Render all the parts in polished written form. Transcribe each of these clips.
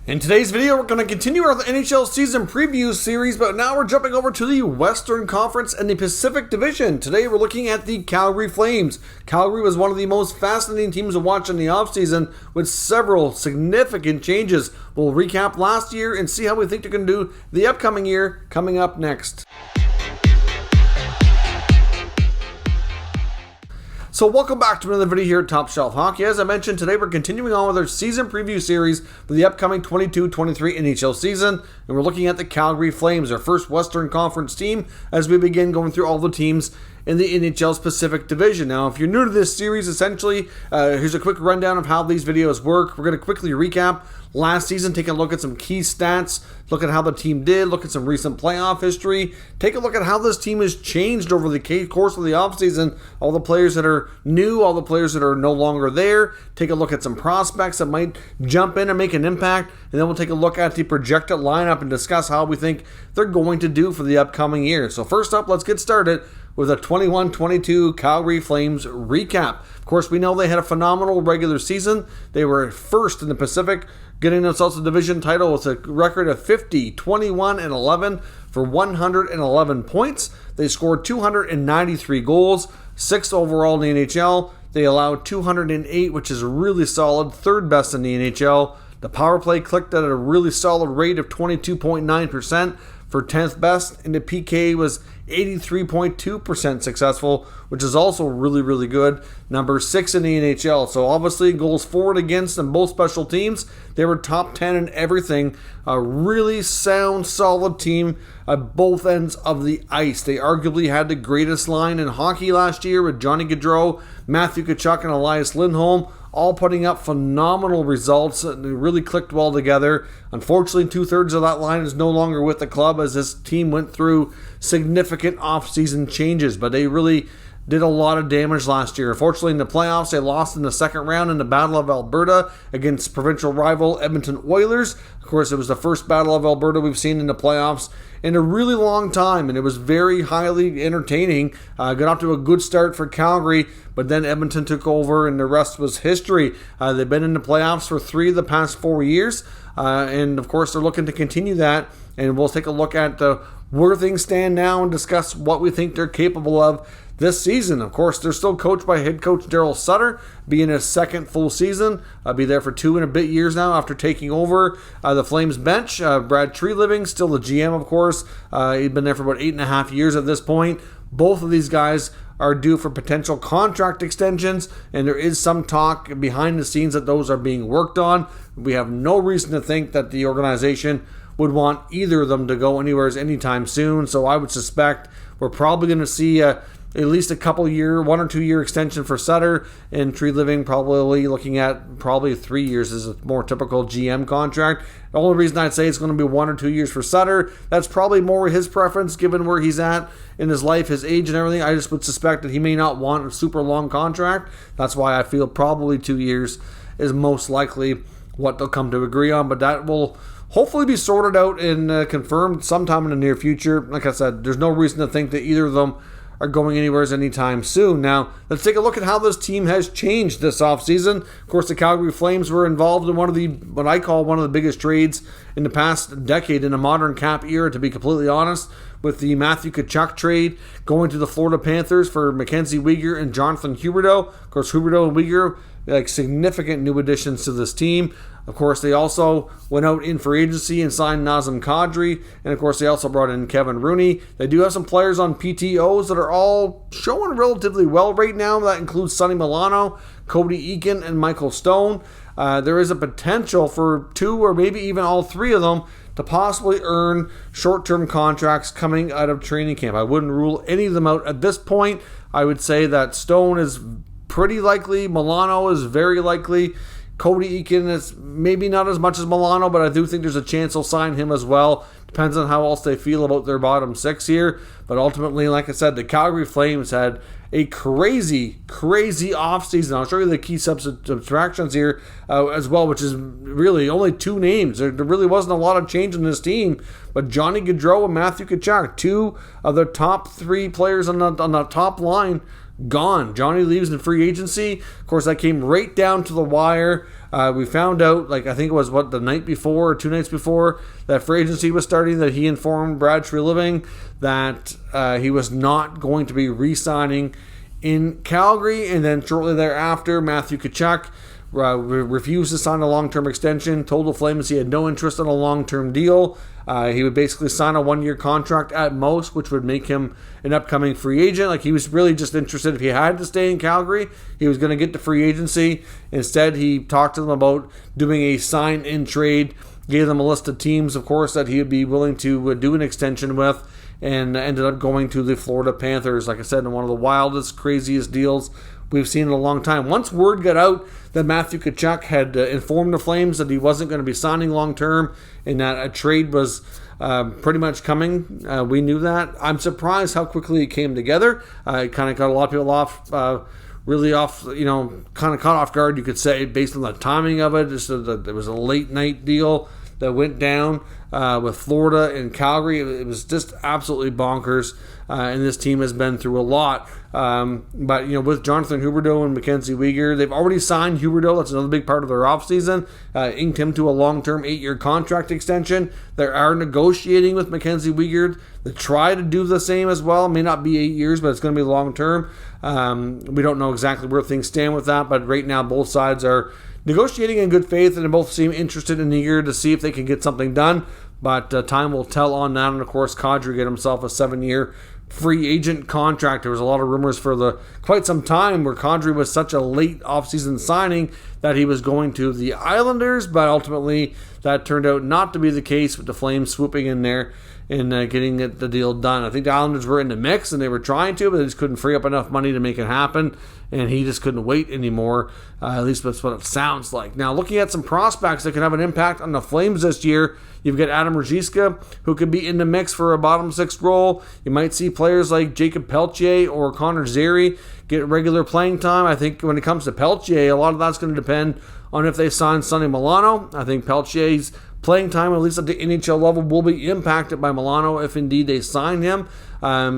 In today's video, we're going to continue our NHL season preview series, but now we're jumping over to the Western Conference and the Pacific Division. Today, we're looking at the Calgary Flames. Calgary was one of the most fascinating teams to watch in the offseason with several significant changes. We'll recap last year and see how we think they're going to do the upcoming year coming up next. So welcome back to another video here at Top Shelf Hockey. As I mentioned, today we're continuing on with our season preview series for the upcoming 22-23 NHL season, and we're looking at the Calgary Flames, our first Western Conference team, as we begin going through all the teams in the NHL's Pacific Division. Now, if you're new to this series, essentially, here's a quick rundown of how these videos work. We're going to quickly recap last season, take a look at some key stats, look at how the team did, look at some recent playoff history, take a look at how this team has changed over the course of the offseason, all the players that are new, all the players that are no longer there, take a look at some prospects that might jump in and make an impact, and then we'll take a look at the projected lineup and discuss how we think they're going to do for the upcoming year. So first up, let's get started with a 21-22 Calgary Flames recap. Of course, we know they had a phenomenal regular season. They were first in the Pacific, getting themselves a division title with a record of 50-21-11 for 111 points. They scored 293 goals, 6th overall in the NHL. They allowed 208, which is really solid, third best in the NHL. The power play clicked at a really solid rate of 22.9% for 10th best, and the PK was 83.2% successful, which is also really, really good. Number 6 in the NHL. So obviously goals for and against in both special teams, they were top 10 in everything. A really sound, solid team at both ends of the ice. They arguably had the greatest line in hockey last year with Johnny Gaudreau, Matthew Tkachuk, and Elias Lindholm, all putting up phenomenal results. They really clicked well together. Unfortunately, 2/3 of that line is no longer with the club as this team went through significant off-season changes, but they really did a lot of damage last year. Unfortunately, in the playoffs, they lost in the second round in the Battle of Alberta against provincial rival Edmonton Oilers. Of course, it was the first Battle of Alberta we've seen in the playoffs in a really long time, and it was very highly entertaining. Got off to a good start for Calgary, but then Edmonton took over, and the rest was history. They've been in the playoffs for 3 of the past 4 years, and of course, they're looking to continue that, and we'll take a look at where things stand now and discuss what we think they're capable of this season. Of course, they're still coached by head coach Daryl Sutter, being his second full season. I'll be there for 2 and a bit years now after taking over the Flames bench. Brad Treliving, still the GM, of course. He'd been there for about 8.5 years at this point. Both of these guys are due for potential contract extensions, and there is some talk behind the scenes that those are being worked on. We have no reason to think that the organization would want either of them to go anywhere anytime soon, so I would suspect we're probably going to see at least a couple year, 1 or 2 year extension for Sutter, and Treliving probably looking at 3 years as a more typical GM contract. The only reason I'd say it's going to be 1 or 2 years for Sutter, that's probably more his preference given where he's at in his life, his age and everything. I just would suspect that he may not want a super long contract. That's why I feel probably 2 years is most likely what they'll come to agree on, but that will hopefully be sorted out and confirmed sometime in the near future. Like I said, there's no reason to think that either of them are going anywhere anytime soon. Now, let's take a look at how this team has changed this offseason. Of course, the Calgary Flames were involved in what I call one of the biggest trades in the past decade in the modern cap era, to be completely honest, with the Matthew Tkachuk trade going to the Florida Panthers for Mackenzie Weegar and Jonathan Huberdeau. Of course, Huberdeau and Weegar, significant new additions to this team. Of course, they also went out in free agency and signed Nazem Kadri, and of course, they also brought in Kevin Rooney. They do have some players on PTOs that are all showing relatively well right now. That includes Sonny Milano, Cody Eakin, and Michael Stone. There is a potential for 2 or maybe even all 3 of them to possibly earn short-term contracts coming out of training camp. I wouldn't rule any of them out at this point. I would say that Stone is pretty likely, Milano is very likely, Cody Eakin is maybe not as much as Milano, but I do think there's a chance they'll sign him as well. Depends on how else they feel about their bottom 6 here. But ultimately, like I said, the Calgary Flames had a crazy offseason. I'll show you the key subtractions here as well, which is really only 2 names. There really wasn't a lot of change in this team. But Johnny Gaudreau and Matthew Tkachuk, 2 of the top 3 players on the top line, gone. Johnny leaves in free agency. Of course, that came right down to the wire. We found out, I think it was the night before or 2 nights before that free agency was starting, that he informed Brad Treliving that he was not going to be re-signing in Calgary. And then shortly thereafter, Matthew Tkachuk refused to sign a long-term extension, told the Flames he had no interest in a long-term deal. He would basically sign a 1-year contract at most, which would make him an upcoming free agent. He was really just interested, if he had to stay in Calgary, he was going to get to free agency. Instead, he talked to them about doing a sign-in trade, gave them a list of teams, of course, that he would be willing to do an extension with, and ended up going to the Florida Panthers, like I said, in one of the wildest, craziest deals we've seen in a long time. Once word got out that Matthew Tkachuk had informed the Flames that he wasn't going to be signing long-term and that a trade was pretty much coming, we knew that. I'm surprised how quickly it came together. It kind of got a lot of people off, kind of caught off guard, you could say, based on the timing of it. There was a late-night deal that went down with Florida and Calgary. It was just absolutely bonkers, and this team has been through a lot. But with Jonathan Huberdeau and Mackenzie Weegar, they've already signed Huberdeau. That's another big part of their offseason. Inked him to a long-term 8-year contract extension. They are negotiating with Mackenzie Weegar to try to do the same as well. It may not be 8 years, but it's going to be long-term. We don't know exactly where things stand with that, but right now both sides are negotiating in good faith, and they both seem interested and eager to see if they can get something done. But time will tell on that. And of course, Kadri got himself a 7-year free agent contract. There was a lot of rumors for quite some time where Kadri was such a late offseason signing that he was going to the Islanders, but ultimately that turned out not to be the case, with the Flames swooping in there and getting the deal done. I think the Islanders were in the mix and they were trying to, but they just couldn't free up enough money to make it happen, and he just couldn't wait anymore. At least that's what it sounds like. Now, looking at some prospects that can have an impact on the Flames this year, you've got Adam Ruzicka, who could be in the mix for a bottom 6 role. You might see players like Jacob Pelletier or Connor Zary get regular playing time. I think when it comes to Pelletier, a lot of that's going to depend on if they sign Sonny Milano. I think Pelletier's playing time, at least at the NHL level, will be impacted by Milano if indeed they sign him.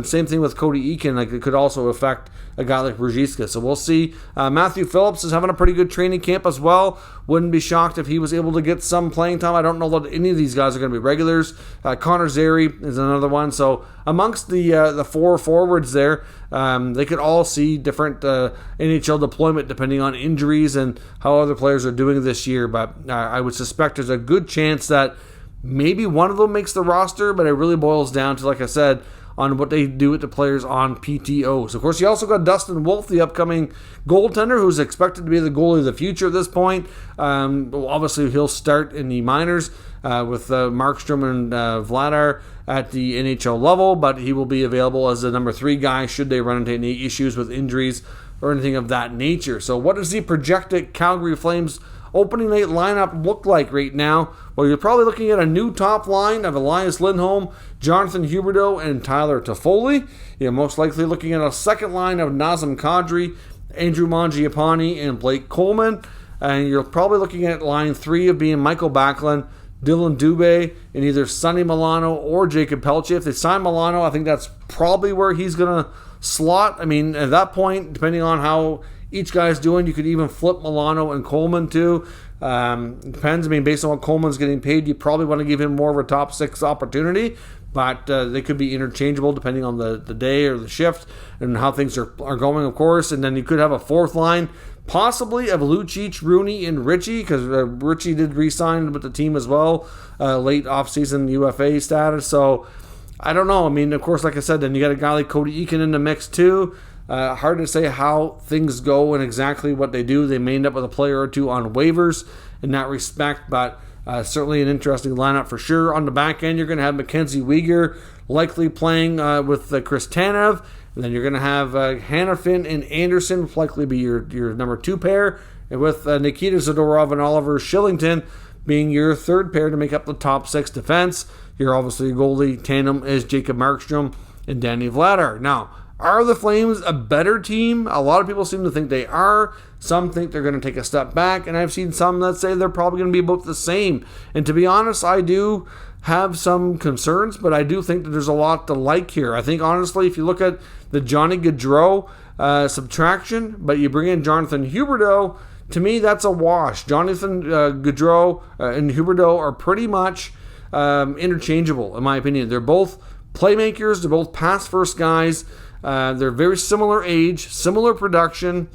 Same thing with Cody Eakin. It could also affect a guy like Ruzicka. So we'll see. Matthew Phillips is having a pretty good training camp as well. Wouldn't be shocked if he was able to get some playing time. I don't know that any of these guys are going to be regulars. Connor Zary is another one. So amongst the 4 forwards there, they could all see different NHL deployment depending on injuries and how other players are doing this year. But I would suspect there's a good chance that maybe one of them makes the roster, but it really boils down to, like I said, on what they do with the players on PTOs. Of course, you also got Dustin Wolf, the upcoming goaltender, who's expected to be the goalie of the future at this point. Obviously, he'll start in the minors with Markstrom and Vladar at the NHL level, but he will be available as the number 3 guy should they run into any issues with injuries or anything of that nature. So what does the projected Calgary Flames opening night lineup look like right now? Well, you're probably looking at a new top line of Elias Lindholm, Jonathan Huberdeau, and Tyler Toffoli. You're most likely looking at a second line of Nazem Kadri, Andrew Mangiapane, and Blake Coleman. And you're probably looking at line 3 of being Michael Backlund, Dylan Dubé, and either Sonny Milano or Jacob Pelletier. If they sign Milano, I think that's probably where he's going to slot. I mean, at that point, depending on how each guy's doing, you could even flip Milano and Coleman too. It depends. I mean, based on what Coleman's getting paid, you probably want to give him more of a top 6 opportunity, but they could be interchangeable depending on the day or the shift and how things are going, of course. And then you could have a 4th line, possibly of Lucic, Rooney, and Ritchie, because Ritchie did re-sign with the team as well, late offseason UFA status. So I don't know. I mean, of course, like I said, then you got a guy like Cody Eakin in the mix too. Hard to say how things go and exactly what they do. They may end up with a player or 2 on waivers in that respect, but certainly an interesting lineup for sure. On the back end, you're going to have Mackenzie Weegar likely playing with Chris Tanev, and then you're going to have Hanifin and Anderson likely be your number 2 pair, and with Nikita Zadorov and Oliver Shillington being your 3rd pair to make up the top 6 defense. Your obviously goalie tandem is Jacob Markstrom and Danny Vladar. Now, are the Flames a better team? A lot of people seem to think they are. Some think they're going to take a step back, and I've seen some that say they're probably going to be about the same. And to be honest, I do have some concerns, but I do think that there's a lot to like here. I think, honestly, if you look at the Johnny Gaudreau subtraction, but you bring in Jonathan Huberdeau, to me, that's a wash. Jonathan Gaudreau and Huberdeau are pretty much interchangeable, in my opinion. They're both playmakers. They're both pass-first guys. They're very similar age, similar production.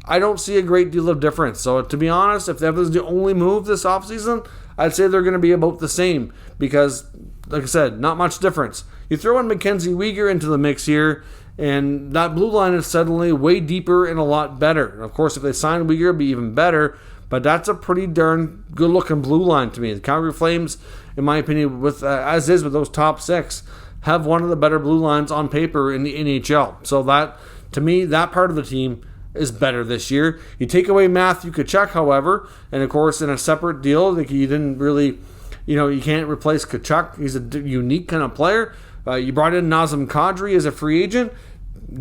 I don't see a great deal of difference. So to be honest, if that was the only move this offseason, I'd say they're going to be about the same because, like I said, not much difference. You throw in Mackenzie Weegar into the mix here, and that blue line is suddenly way deeper and a lot better. And of course, if they sign Weegar, it'd be even better. But that's a pretty darn good-looking blue line to me. The Calgary Flames, in my opinion, with as is with those top six, have one of the better blue lines on paper in the NHL. So that, to me, that part of the team is better this year. You take away Matthew Tkachuk, however, and of course, in a separate deal, like you didn't really, you can't replace Tkachuk. He's a unique kind of player. You brought in Nazem Kadri as a free agent,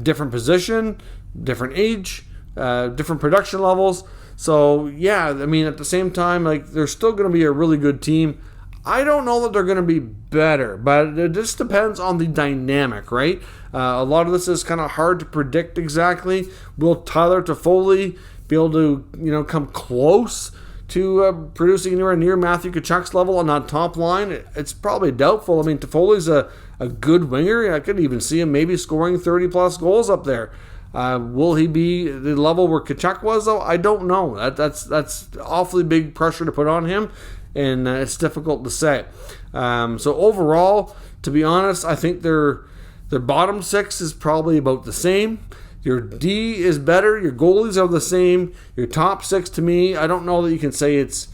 different position, different age, different production levels. So, yeah, I mean, at the same time, like, they're still going to be a really good team. I don't know that they're going to be better, but it just depends on the dynamic, right? A lot of this is kind of hard to predict exactly. Will Tyler Toffoli be able to, come close to producing anywhere near Matthew Tkachuk's level on that top line? It's probably doubtful. I mean, Toffoli's a good winger. I could even see him maybe scoring 30-plus goals up there. Will he be the level where Tkachuk was, though? I don't know. That's awfully big pressure to put on him, and it's difficult to say. So overall, to be honest, I think their bottom six is probably about the same. Your D is better. Your goalies are the same. Your top six, to me, I don't know that you can say it's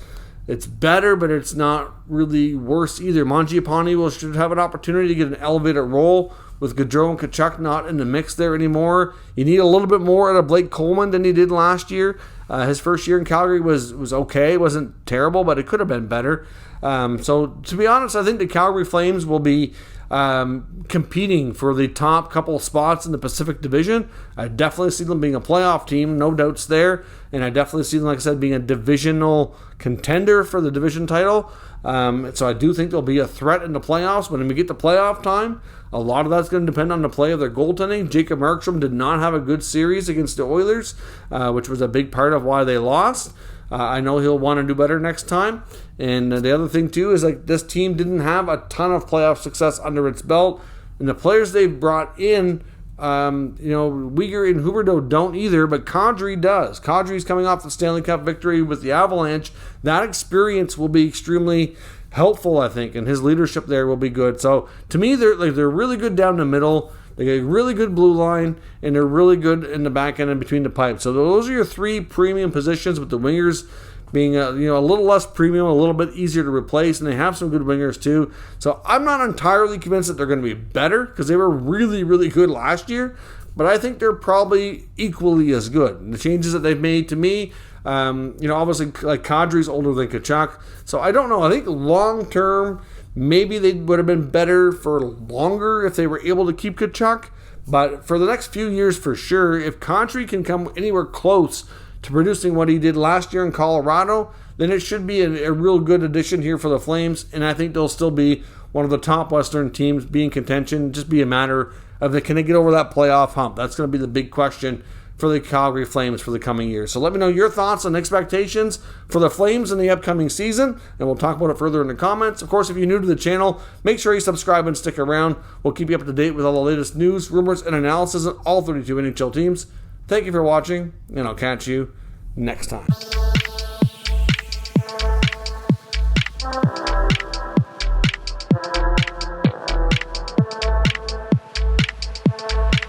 better, but it's not really worse either. Mangiapane should have an opportunity to get an elevated role with Gaudreau and Tkachuk not in the mix there anymore. You need a little bit more out of Blake Coleman than he did last year. His first year in Calgary was okay. It wasn't terrible, but it could have been better. So to be honest, I think the Calgary Flames will be competing for the top couple of spots in the Pacific Division. I definitely see them being a playoff team, no doubts there. And I definitely see them, like I said, being a divisional contender for the division title. So I do think there'll be a threat in the playoffs. But when we get to playoff time, a lot of that's going to depend on the play of their goaltending. Jacob Markstrom did not have a good series against the Oilers, which was a big part of why they lost. I know he'll want to do better next time. And the other thing, too, is like this team didn't have a ton of playoff success under its belt. And the players they've brought in, Weegar and Huberdeau don't either, but Kadri does. Kadri's coming off the Stanley Cup victory with the Avalanche. That experience will be extremely helpful, I think, and his leadership there will be good. So to me, they're really good down the middle. They get a really good blue line, and they're really good in the back end and between the pipes. So those are your three premium positions, with the wingers being a little less premium, a little bit easier to replace, and they have some good wingers too. So I'm not entirely convinced that they're going to be better because they were really, really good last year, but I think they're probably equally as good. And the changes that they've made, to me, obviously like Kadri's older than Tkachuk, so I don't know. I think long term, maybe they would have been better for longer if they were able to keep Tkachuk. But for the next few years, for sure, if Kadri can come anywhere close to producing what he did last year in Colorado, then it should be a real good addition here for the Flames. And I think they'll still be one of the top Western teams, be in contention. Just be a matter of can they get over that playoff hump. That's going to be the big question for the Calgary Flames for the coming years. So let me know your thoughts and expectations for the Flames in the upcoming season, and we'll talk about it further in the comments. Of course, if you're new to the channel, make sure you subscribe and stick around. We'll keep you up to date with all the latest news, rumors, and analysis of all 32 NHL teams. Thank you for watching, and I'll catch you next time.